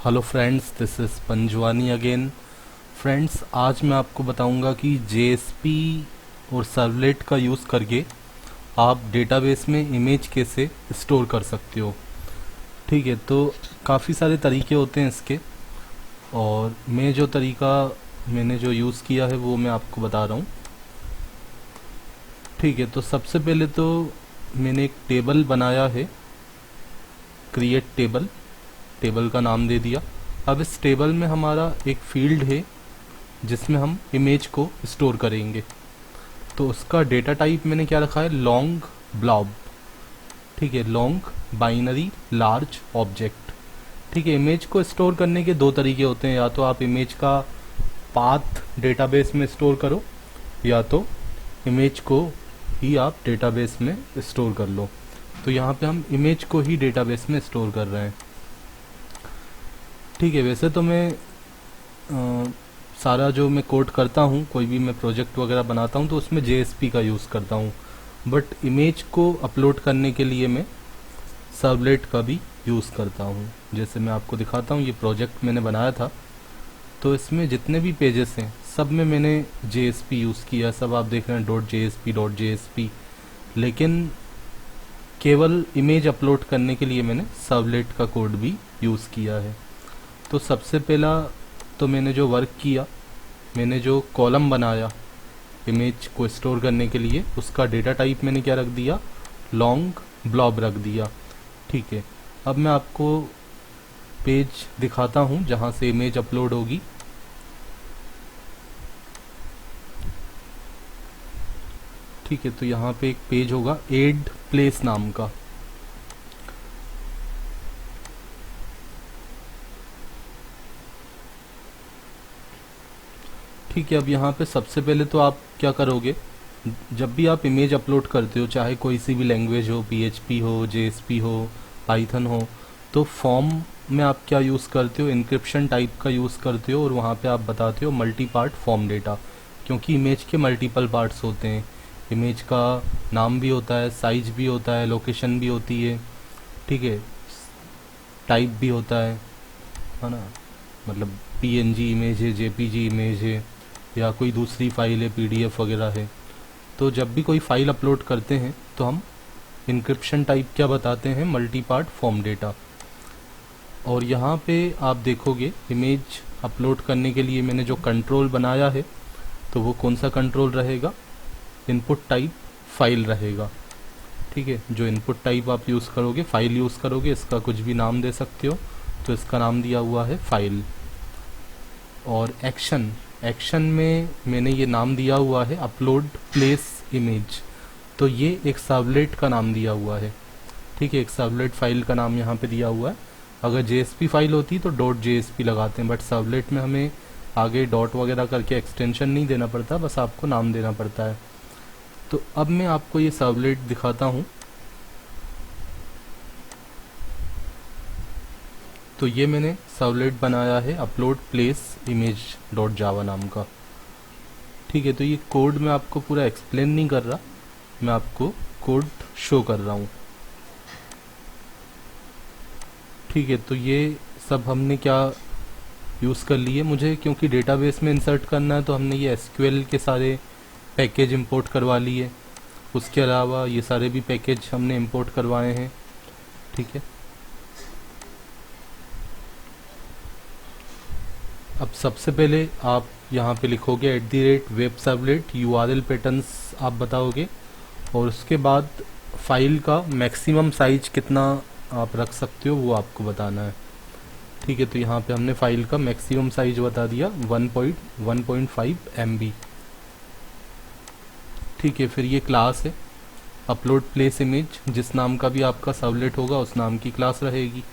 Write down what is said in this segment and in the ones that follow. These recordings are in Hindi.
Hello friends, this is Panjwani again. Friends, आज मैं आपको बताऊंगा कि जेएसपी और सर्वलेट का यूज़ करके आप डेटाबेस में इमेज कैसे स्टोर कर सकते हो। ठीक है, तो काफ़ी सारे तरीके होते हैं इसके, और मैं जो तरीका मैंने जो यूज़ किया है वो मैं आपको बता रहा हूँ। ठीक है, तो सबसे पहले तो मैंने एक टेबल बनाया है, क्रिएट टेबल। टेबल का नाम दे दिया। अब इस टेबल में हमारा एक फील्ड है जिसमें हम इमेज को स्टोर करेंगे। तो उसका डेटा टाइप मैंने क्या रखा है, लॉन्ग ब्लॉब। ठीक है, लॉन्ग बाइनरी लार्ज ऑब्जेक्ट। ठीक है, इमेज को स्टोर करने के दो तरीके होते हैं, या तो आप इमेज का पाथ डेटाबेस में स्टोर करो, या तो इमेज को ही आप डेटाबेस में स्टोर कर लो। तो यहाँ पे हम इमेज को ही डेटाबेस में स्टोर कर रहे हैं। ठीक है, वैसे तो मैं सारा जो मैं कोड करता हूँ, कोई भी मैं प्रोजेक्ट वगैरह बनाता हूँ तो उसमें जेएसपी का यूज़ करता हूँ, बट इमेज को अपलोड करने के लिए मैं सर्वलेट का भी यूज़ करता हूँ। जैसे मैं आपको दिखाता हूँ, ये प्रोजेक्ट मैंने बनाया था, तो इसमें जितने भी पेजेस हैं सब में मैंने जेएसपी यूज़ किया। सब आप देख रहे हैं .jspी, लेकिन केवल इमेज अपलोड करने के लिए मैंने सर्वलेट का कोड भी यूज़ किया है। तो सबसे पहला तो मैंने जो वर्क किया, मैंने जो कॉलम बनाया इमेज को स्टोर करने के लिए, उसका डेटा टाइप मैंने क्या रख दिया, लॉन्ग ब्लॉब रख दिया। ठीक है, अब मैं आपको पेज दिखाता हूँ जहाँ से इमेज अपलोड होगी। ठीक है, तो यहाँ पे एक पेज होगा एड प्लेस नाम का। ठीक है, अब यहाँ पे सबसे पहले तो आप क्या करोगे, जब भी आप इमेज अपलोड करते हो, चाहे कोई सी भी लैंग्वेज हो, पीएचपी हो, जेएसपी हो, पाइथन हो, तो फॉर्म में आप क्या यूज़ करते हो, इंक्रिप्शन टाइप का यूज़ करते हो, और वहाँ पे आप बताते हो मल्टी पार्ट फॉर्म डेटा। क्योंकि इमेज के मल्टीपल पार्ट्स होते हैं, इमेज का नाम भी होता है, साइज भी होता है, लोकेशन भी होती है, ठीक है, टाइप भी होता है ना। मतलब पीएनजी इमेज है, जेपीजी इमेज है, या कोई दूसरी फाइल है, पीडीएफ वगैरह है। तो जब भी कोई फाइल अपलोड करते हैं तो हम इंक्रिप्शन टाइप क्या बताते हैं, मल्टी पार्ट फॉर्म डेटा। और यहाँ पे आप देखोगे इमेज अपलोड करने के लिए मैंने जो कंट्रोल बनाया है, तो वो कौन सा कंट्रोल रहेगा, इनपुट टाइप फाइल रहेगा। ठीक है, जो इनपुट टाइप आप यूज़ करोगे, फाइल यूज़ करोगे, इसका कुछ भी नाम दे सकते हो, तो इसका नाम दिया हुआ है फाइल। और एक्शन, एक्शन में मैंने ये नाम दिया हुआ है अपलोड प्लेस इमेज। तो ये एक सर्वलेट का नाम दिया हुआ है। ठीक है, एक सर्वलेट फाइल का नाम यहाँ पे दिया हुआ है। अगर जेएसपी फाइल होती तो .jspी लगाते हैं, बट सर्वलेट में हमें आगे डॉट वगैरह करके एक्सटेंशन नहीं देना पड़ता, बस आपको नाम देना पड़ता है। तो अब मैं आपको ये सर्वलेट दिखाता हूँ। तो ये मैंने सर्वलेट बनाया है अपलोड प्लेस इमेज .java नाम का। ठीक है, तो ये कोड मैं आपको पूरा एक्सप्लेन नहीं कर रहा, मैं आपको कोड शो कर रहा हूँ। ठीक है, तो ये सब हमने क्या यूज़ कर लिए, मुझे क्योंकि डेटाबेस में इंसर्ट करना है तो हमने ये एसक्यूएल के सारे पैकेज इंपोर्ट करवा लिए। उसके अलावा ये सारे भी पैकेज हमने इंपोर्ट करवाए हैं। ठीक है, अब सबसे पहले आप यहाँ पे लिखोगे @web servlet URL पैटर्न्स आप बताओगे, और उसके बाद फाइल का मैक्सिमम साइज कितना आप रख सकते हो वो आपको बताना है। ठीक है, तो यहाँ पे हमने फाइल का मैक्सिमम साइज बता दिया 1.5 MB। ठीक है, फिर ये क्लास है अपलोड प्लेस इमेज, जिस नाम का भी आपका सर्वलेट होगा उस नाम की क्लास रहेगी।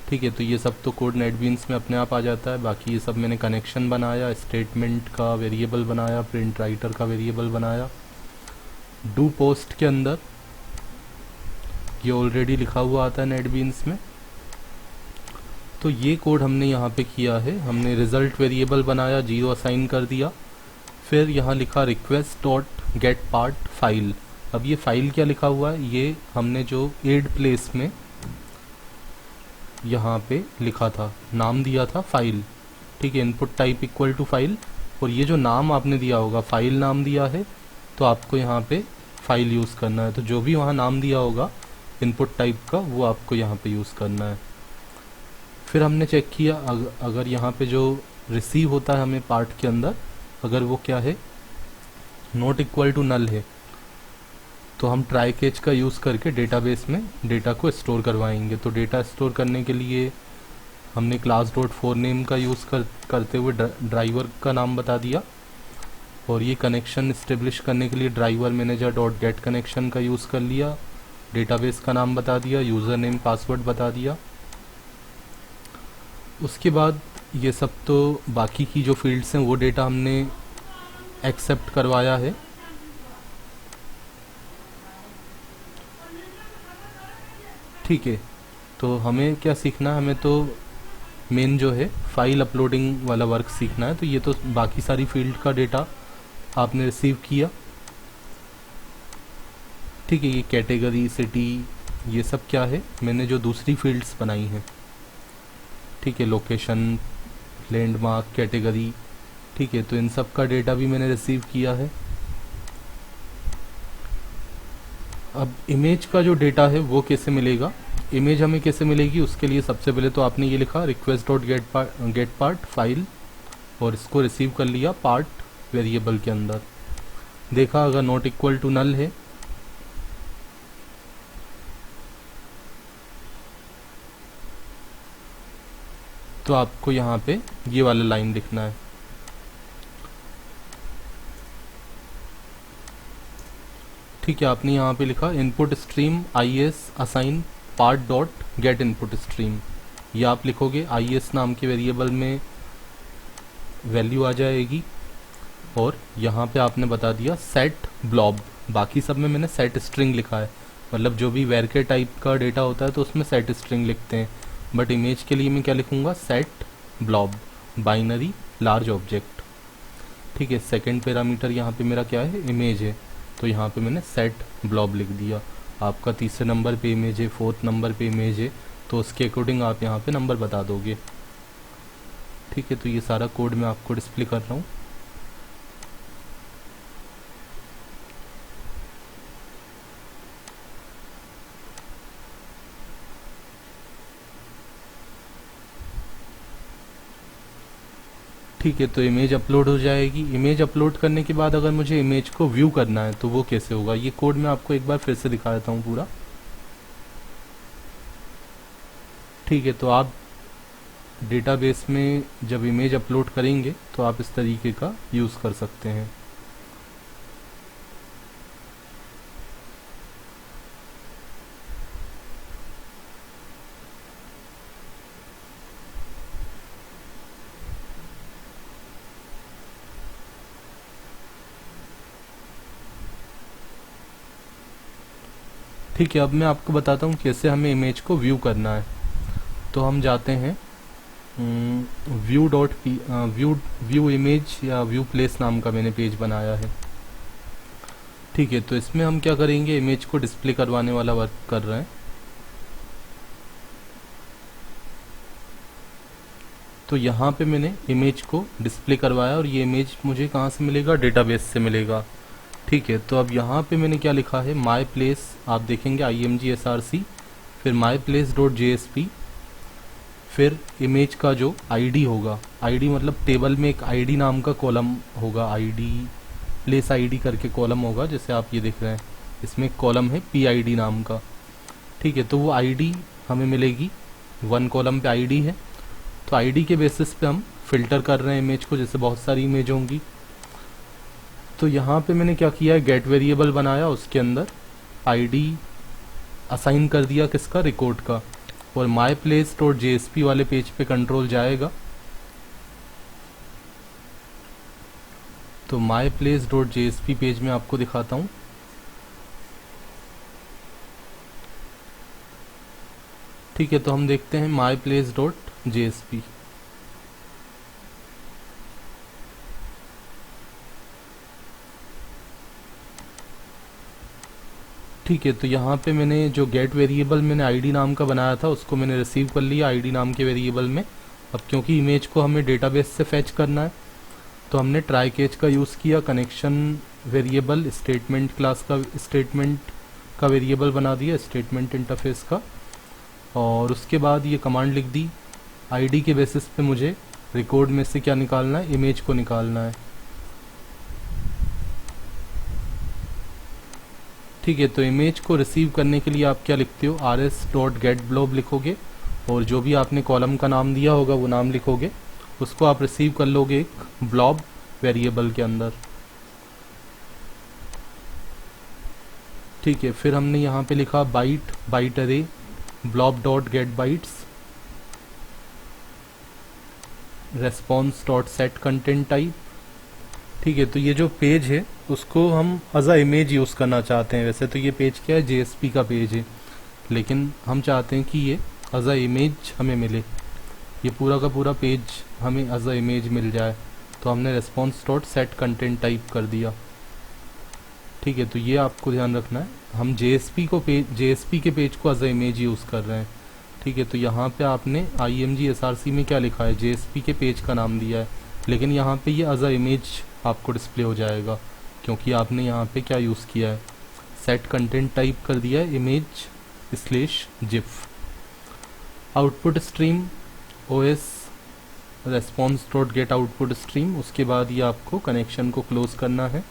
ठीक है, तो ये सब तो कोड नेटबीन्स में अपने आप आ जाता है। बाकी ये सब मैंने कनेक्शन बनाया, स्टेटमेंट का वेरिएबल बनाया, प्रिंट राइटर का वेरिएबल बनाया। डू पोस्ट के अंदर ये ऑलरेडी लिखा हुआ आता है नेटबीन्स में, तो ये कोड हमने यहाँ पे किया है। हमने रिजल्ट वेरिएबल बनाया, 0 असाइन कर दिया, फिर यहाँ लिखा request dot gate part file. अब ये फाइल क्या लिखा हुआ है, ये हमने जो एड प्लेस में यहाँ पे लिखा था, नाम दिया था फाइल, ठीक है, input type equal to file, और ये जो नाम आपने दिया होगा, फाइल नाम दिया है, तो आपको यहाँ पे फाइल यूज़ करना है। तो जो भी वहाँ नाम दिया होगा इनपुट टाइप का, वो आपको यहाँ पे यूज़ करना है। फिर हमने चेक किया अगर यहाँ पे जो रिसीव होता है हमें पार्ट के अंदर, अगर वो क्या है, नॉट इक्वल टू नल है, तो हम ट्राई कैच का यूज़ करके डेटाबेस में डेटा को स्टोर करवाएंगे। तो डेटा स्टोर करने के लिए हमने क्लास डॉट फोर नेम का यूज़ करते हुए ड्राइवर का नाम बता दिया, और ये कनेक्शन इस्टेब्लिश करने के लिए driver manager dot get connection का यूज़ कर लिया, डेटाबेस का नाम बता दिया, यूज़र नेम पासवर्ड बता दिया। उसके बाद ये सब तो बाकी की जो फील्ड्स हैं वो डेटा हमने एक्सेप्ट करवाया है। ठीक है, तो हमें क्या सीखना है, हमें तो मेन जो है फाइल अपलोडिंग वाला वर्क सीखना है। तो ये तो बाकी सारी फील्ड का डेटा आपने रिसीव किया, ठीक है। ये कैटेगरी, सिटी, ये सब क्या है, मैंने जो दूसरी फील्ड्स बनाई हैं, ठीक है, लोकेशन, लैंडमार्क, कैटेगरी, ठीक है, तो इन सब का डेटा भी मैंने रिसीव किया है। अब इमेज का जो डेटा है वो कैसे मिलेगा, इमेज हमें कैसे मिलेगी, उसके लिए सबसे पहले तो आपने ये लिखा request dot gate part file, और इसको रिसीव कर लिया पार्ट वेरिएबल के अंदर। देखा अगर नॉट इक्वल टू नल है तो आपको यहाँ पे ये वाला लाइन लिखना है, ठीक है। आपने यहाँ पे लिखा input stream I S assign part dot gate input stream, ये आप लिखोगे, आई एस नाम के वेरिएबल में वैल्यू आ जाएगी, और यहाँ पे आपने बता दिया सेट ब्लॉब, बाकी सब में मैंने सेट स्ट्रिंग लिखा है, मतलब जो भी वेरके टाइप का डेटा होता है तो उसमें सेट स्ट्रिंग लिखते हैं, बट इमेज के लिए मैं क्या लिखूँगा, set blob binary large object, ठीक है। सेकंड पैरामीटर यहाँ पे मेरा क्या है, इमेज है, तो यहाँ पे मैंने सेट ब्लॉब लिख दिया। आपका तीसरे नंबर पे इमेज है, फोर्थ नंबर पे इमेज है, तो उसके अकॉर्डिंग आप यहाँ पे नंबर बता दोगे, ठीक है। तो ये सारा कोड मैं आपको डिस्प्ले कर रहा हूँ। ठीक है, तो इमेज अपलोड हो जाएगी। इमेज अपलोड करने के बाद अगर मुझे इमेज को व्यू करना है तो वो कैसे होगा, ये कोड मैं आपको एक बार फिर से दिखा देता हूँ पूरा, ठीक है। तो आप डेटाबेस में जब इमेज अपलोड करेंगे तो आप इस तरीके का यूज़ कर सकते हैं। ठीक है, अब मैं आपको बताता हूँ कैसे हमें इमेज को व्यू करना है। तो हम जाते हैं view dot P view image या व्यू प्लेस नाम का मैंने पेज बनाया है, ठीक है। तो इसमें हम क्या करेंगे, इमेज को डिस्प्ले करवाने वाला वर्क कर रहे हैं। तो यहाँ पे मैंने इमेज को डिस्प्ले करवाया, और ये इमेज मुझे कहाँ से मिलेगा, डेटाबेस से मिलेगा, ठीक है। तो अब यहाँ पे मैंने क्या लिखा है, माई प्लेस, आप देखेंगे IMGSRC, फिर माई प्लेस डॉट JSP, फिर इमेज का जो आईडी होगा, आईडी मतलब टेबल में एक आईडी नाम का कॉलम होगा, आईडी प्लेस आईडी करके कॉलम होगा, जैसे आप ये देख रहे हैं, इसमें एक कॉलम है PID नाम का, ठीक है। तो वो आईडी हमें मिलेगी, वन कॉलम पे आईडी है, तो आईडी के बेसिस पे हम फिल्टर कर रहे हैं इमेज को, जैसे बहुत सारी इमेज होंगी। तो यहाँ पे मैंने क्या किया है, गेट वेरिएबल बनाया, उसके अंदर आईडी असाइन कर दिया, किसका, रिकॉर्ड का, और माई प्लेस डॉट JSP वाले पेज पे कंट्रोल जाएगा। तो my place dot JSP page में आपको दिखाता हूँ, ठीक है। तो हम देखते हैं माई प्लेस डॉट JSP, ठीक है, तो यहाँ पे मैंने जो गेट वेरिएबल मैंने आईडी नाम का बनाया था उसको मैंने रिसीव कर लिया आईडी नाम के वेरिएबल में। अब क्योंकि इमेज को हमें डेटाबेस से फैच करना है तो हमने ट्राई कैच का यूज़ किया, कनेक्शन वेरिएबल स्टेटमेंट क्लास का स्टेटमेंट का वेरिएबल बना दिया स्टेटमेंट इंटरफेस का, और उसके बाद ये कमांड लिख दी आईडी के बेसिस पे मुझे रिकॉर्ड में से क्या निकालना है, इमेज को निकालना है। ठीक है, तो इमेज को रिसीव करने के लिए आप क्या लिखते हो, rs.getBlob लिखोगे और जो भी आपने कॉलम का नाम दिया होगा वो नाम लिखोगे, उसको आप रिसीव कर लोगे एक ब्लॉब वेरिएबल के अंदर। ठीक है, फिर हमने यहाँ पे लिखा बाइट अरे blob dot gate bytes response dot set content type. ठीक है, तो ये जो पेज है उसको हम एज अ इमेज यूज़ करना चाहते हैं। वैसे तो ये पेज क्या है, जेएसपी का पेज है, लेकिन हम चाहते हैं कि ये एज अ इमेज हमें मिले, ये पूरा का पूरा पेज हमें एज अ इमेज मिल जाए, तो हमने response dot set content type कर दिया। ठीक है, तो ये आपको ध्यान रखना है, हम जेएसपी के पेज को एज अ इमेज यूज़ कर रहे हैं। ठीक है, तो यहाँ पे आपने IMG SRC में क्या लिखा है, जेएसपी के पेज का नाम दिया है, लेकिन यहाँ पे ये एज अ इमेज आपको डिस्प्ले हो जाएगा क्योंकि आपने यहाँ पे क्या यूज़ किया है, सेट कंटेंट टाइप कर दिया है image/gif। Output stream OS response dot gate output stream, उसके बाद ये आपको कनेक्शन को क्लोज करना है।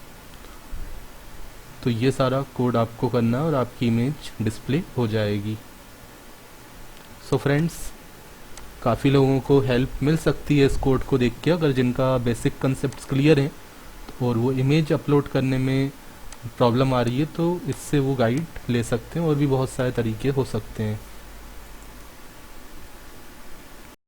तो ये सारा कोड आपको करना है और आपकी इमेज डिस्प्ले हो जाएगी। सो फ्रेंड्स, काफ़ी लोगों को हेल्प मिल सकती है इस कोड को देख के, अगर जिनका बेसिक कंसेप्ट क्लियर हैं और वो इमेज अपलोड करने में प्रॉब्लम आ रही है तो इससे वो गाइड ले सकते हैं, और भी बहुत सारे तरीके हो सकते हैं।